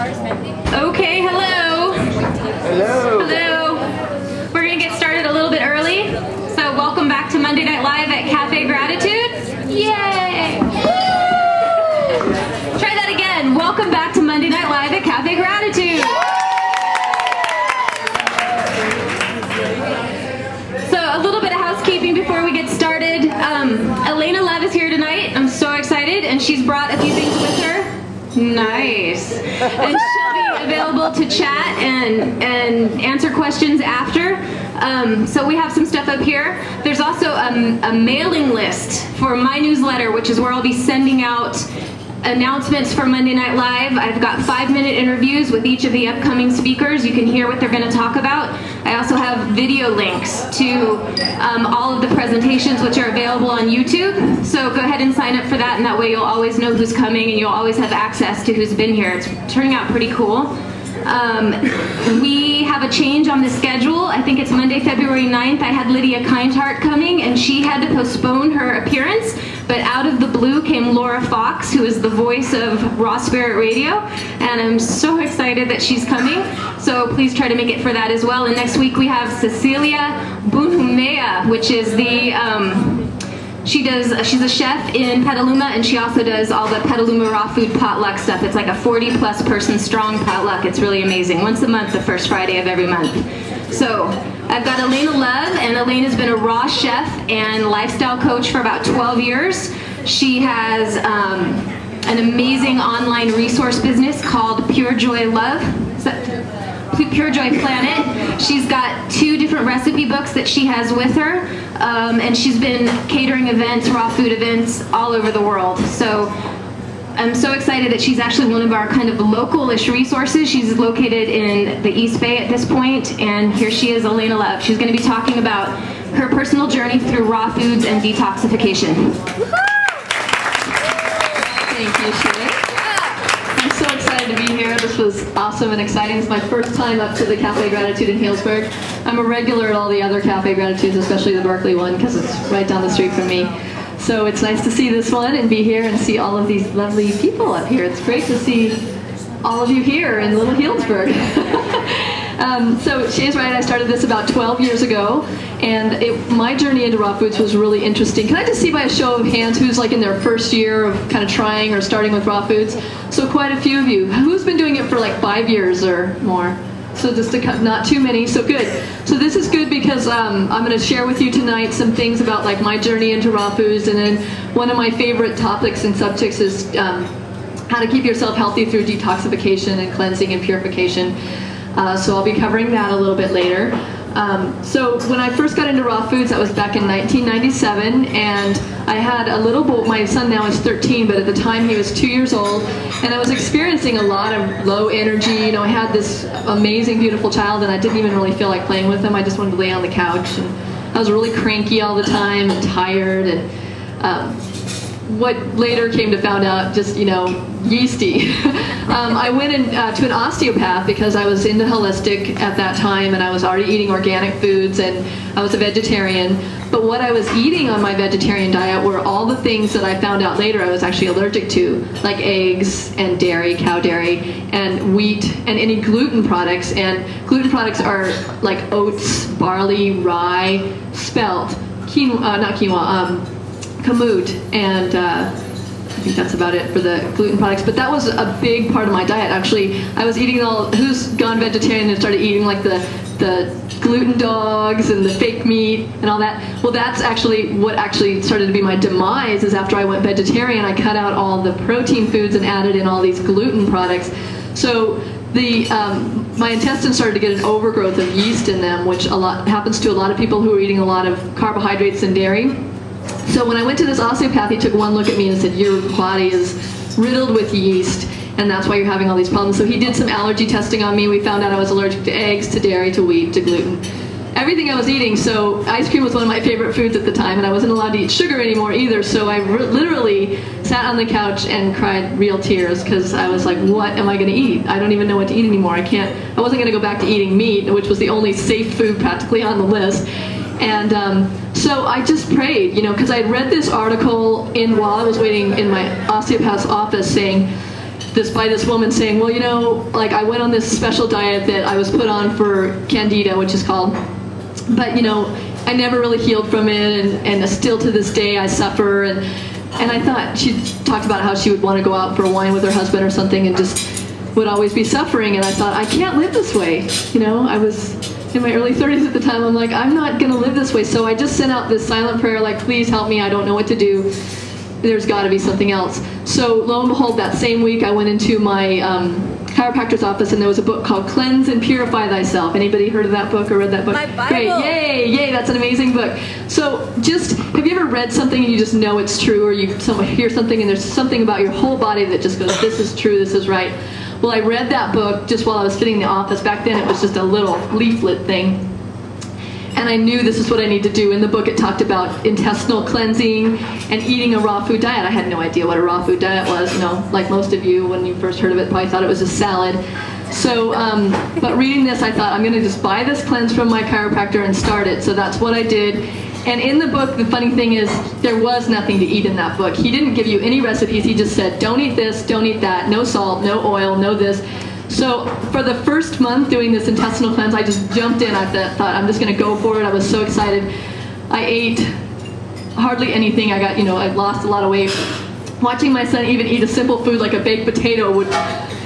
Okay, hello. Hello. Hello. We're going to get started a little bit early. So welcome back to Monday Night Live at Cafe Gratitude. Yay! Try that again. Welcome back to Monday Night Live at Cafe Gratitude. So a little bit of housekeeping before we get started. Elaina is here tonight. I'm so excited, and she's brought a few things with her. Nice. And she'll be available to chat and answer questions after. So we have some stuff up here. There's also a mailing list for my newsletter, which is where I'll be sending out announcements for Monday Night Live. I've got 5-minute interviews with each of the upcoming speakers. You can hear what they're going to talk about. I also have video links to all of the presentations, which are available on YouTube. So go ahead and sign up for that, and that way you'll always know who's coming and you'll always have access to who's been here. It's turning out pretty cool. We have a change on the schedule. I think it's Monday, February 9th. I had Lydia Kindheart coming, and she had to postpone her appearance, but out of the blue came Laura Fox, who is the voice of Raw Spirit Radio, and I'm so excited that she's coming, so please try to make it for that as well. And next week we have Cecilia Bunhumea, which is the she's a chef in Petaluma, and she also does all the Petaluma raw food potluck stuff. It's like a 40+ person strong potluck. It's really amazing. Once a month, the first Friday of every month. So I've got Elaina Love, and Elena's been a raw chef and lifestyle coach for about 12 years. She has an amazing online resource business called Pure Joy Love. Pure Joy Planet. She's got 2 different recipe books that she has with her, and she's been catering events, raw food events all over the world. So I'm so excited that she's actually one of our kind of local-ish resources. She's located in the East Bay at this point, and here she is, Elaina Love. She's going to be talking about her personal journey through raw foods and detoxification. Thank you, Shea. I'm so excited to be here. This was awesome and exciting. It's my first time up to the Cafe Gratitude in Healdsburg. I'm a regular at all the other Cafe Gratitudes, especially the Berkeley one, because it's right down the street from me. So it's nice to see this one and be here and see all of these lovely people up here. It's great to see all of you here in little Healdsburg. So Shea's right, I started this about 12 years ago, and my journey into raw foods was really interesting. Can I just see by a show of hands who's like in their first year of kind of trying or starting with raw foods? So quite a few of you. Who's been doing it for like 5 yease or more? So just not too many, so good. So this is good because I'm going to share with you tonight some things about like my journey into raw foods, and then one of my favorite topics and subjects is how to keep yourself healthy through detoxification and cleansing and purification. So I'll be covering that a little bit later. So when I first got into raw foods, that was back in 1997, and I had a little boy. My son now is 13, but at the time he was 2 years old, and I was experiencing a lot of low energy. You know, I had this amazing, beautiful child, and I didn't even really feel like playing with him. I just wanted to lay on the couch, and I was really cranky all the time and tired, and what later came to found out, just, you know, yeasty. I went to an osteopath because I was into holistic at that time, and I was already eating organic foods, and I was a vegetarian. But what I was eating on my vegetarian diet were all the things that I found out later I was actually allergic to, like eggs and dairy, cow dairy, and wheat, and any gluten products. And gluten products are like oats, barley, rye, spelt, quinoa, not quinoa, kamut, and I think that's about it for the gluten products. But that was a big part of my diet. Actually, I was eating who's gone vegetarian and started eating like the gluten dogs and the fake meat and all that? Well, that's actually what actually started to be my demise. Is after I went vegetarian, I cut out all the protein foods and added in all these gluten products. So my intestines started to get an overgrowth of yeast in them, which happens to a lot of people who are eating a lot of carbohydrates and dairy. So when I went to this osteopath, he took one look at me and said, your body is riddled with yeast, and that's why you're having all these problems. So he did some allergy testing on me. We found out I was allergic to eggs, to dairy, to wheat, to gluten. Everything I was eating. So ice cream was one of my favorite foods at the time, and I wasn't allowed to eat sugar anymore either. So I literally sat on the couch and cried real tears because I was like, what am I going to eat? I don't even know what to eat anymore. I wasn't going to go back to eating meat, which was the only safe food practically on the list. And so I just prayed, because I had read this article while I was waiting in my osteopath's office saying, by this woman saying, well, you know, like I went on this special diet that I was put on for candida, which is called, but you know, I never really healed from it, and still to this day I suffer. And I thought, she talked about how she would want to go out for wine with her husband or something and just would always be suffering. And I thought, I can't live this way. You know, I was in my early 30s at the time. I'm like, I'm not going to live this way. So I just sent out this silent prayer, like, please help me. I don't know what to do. There's got to be something else. So lo and behold, that same week I went into my chiropractor's office, and there was a book called Cleanse and Purify Thyself. Anybody heard of that book or read that book? My Bible. Great, yay, that's an amazing book. So just, have you ever read something and you just know it's true, or you hear something and there's something about your whole body that just goes, this is true, this is right? Well, I read that book just while I was sitting in the office. Back then it was just a little leaflet thing. And I knew this is what I need to do. In the book it talked about intestinal cleansing and eating a raw food diet. I had no idea what a raw food diet was. You know, like most of you, when you first heard of it, probably thought it was a salad. So, but reading this, I thought, I'm going to just buy this cleanse from my chiropractor and start it. So that's what I did. And in the book, the funny thing is, there was nothing to eat in that book. He didn't give you any recipes. He just said, don't eat this, don't eat that, no salt, no oil, no this. So for the first month doing this intestinal cleanse, I just jumped in. I thought, I'm just going to go for it. I was so excited. I ate hardly anything. I lost a lot of weight. Watching my son even eat a simple food like a baked potato would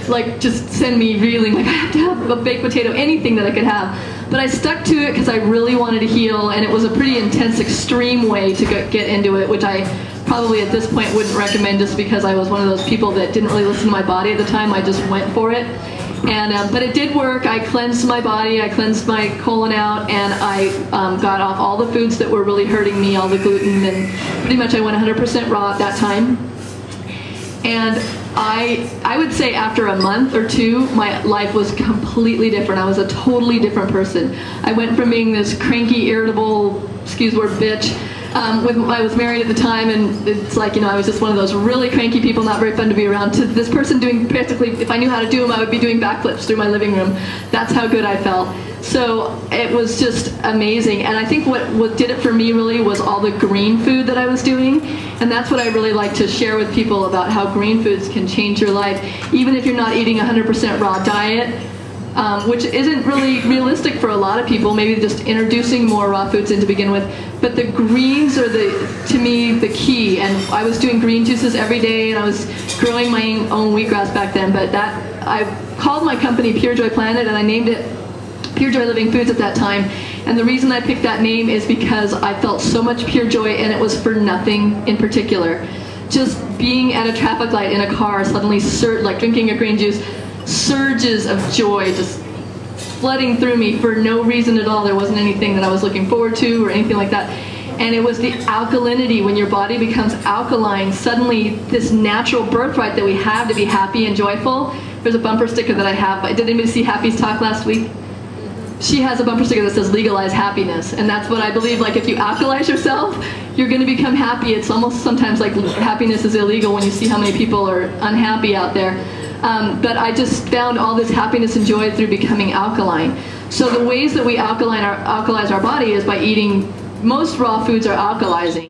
like just send me reeling. Like, I have to have a baked potato, anything that I could have. But I stuck to it because I really wanted to heal, and it was a pretty intense, extreme way to get into it, which I probably at this point wouldn't recommend, just because I was one of those people that didn't really listen to my body at the time. I just went for it. And but it did work. I cleansed my body, I cleansed my colon out, and I got off all the foods that were really hurting me, all the gluten, and pretty much I went 100% raw at that time. And I would say after a month or two, my life was completely different. I was a totally different person. I went from being this cranky, irritable, excuse the word, bitch. I was married at the time, and it's like, you know, I was just one of those really cranky people, not very fun to be around, to this person doing practically, if I knew how to do them, I would be doing backflips through my living room. That's how good I felt. So it was just amazing. And I think what did it for me really was all the green food that I was doing. And that's what I really like to share with people, about how green foods can change your life, even if you're not eating a 100% raw diet. Which isn't really realistic for a lot of people, maybe just introducing more raw foods in to begin with. But the greens are, to me, the key. And I was doing green juices every day, and I was growing my own wheatgrass back then. But I called my company Pure Joy Planet, and I named it Pure Joy Living Foods at that time. And the reason I picked that name is because I felt so much pure joy, and it was for nothing in particular. Just being at a traffic light in a car, suddenly like drinking a green juice, surges of joy just flooding through me for no reason at all. There wasn't anything that I was looking forward to or anything like that. And it was the alkalinity. When your body becomes alkaline, suddenly this natural birthright that we have to be happy and joyful. There's a bumper sticker that I have. Did anybody see Happy's talk last week? She has a bumper sticker that says legalize happiness. And that's what I believe. Like, if you alkalize yourself, you're going to become happy. It's almost sometimes like happiness is illegal when you see how many people are unhappy out there. But I just found all this happiness and joy through becoming alkaline. So the ways that we alkalize our body is by eating, most raw foods are alkalizing.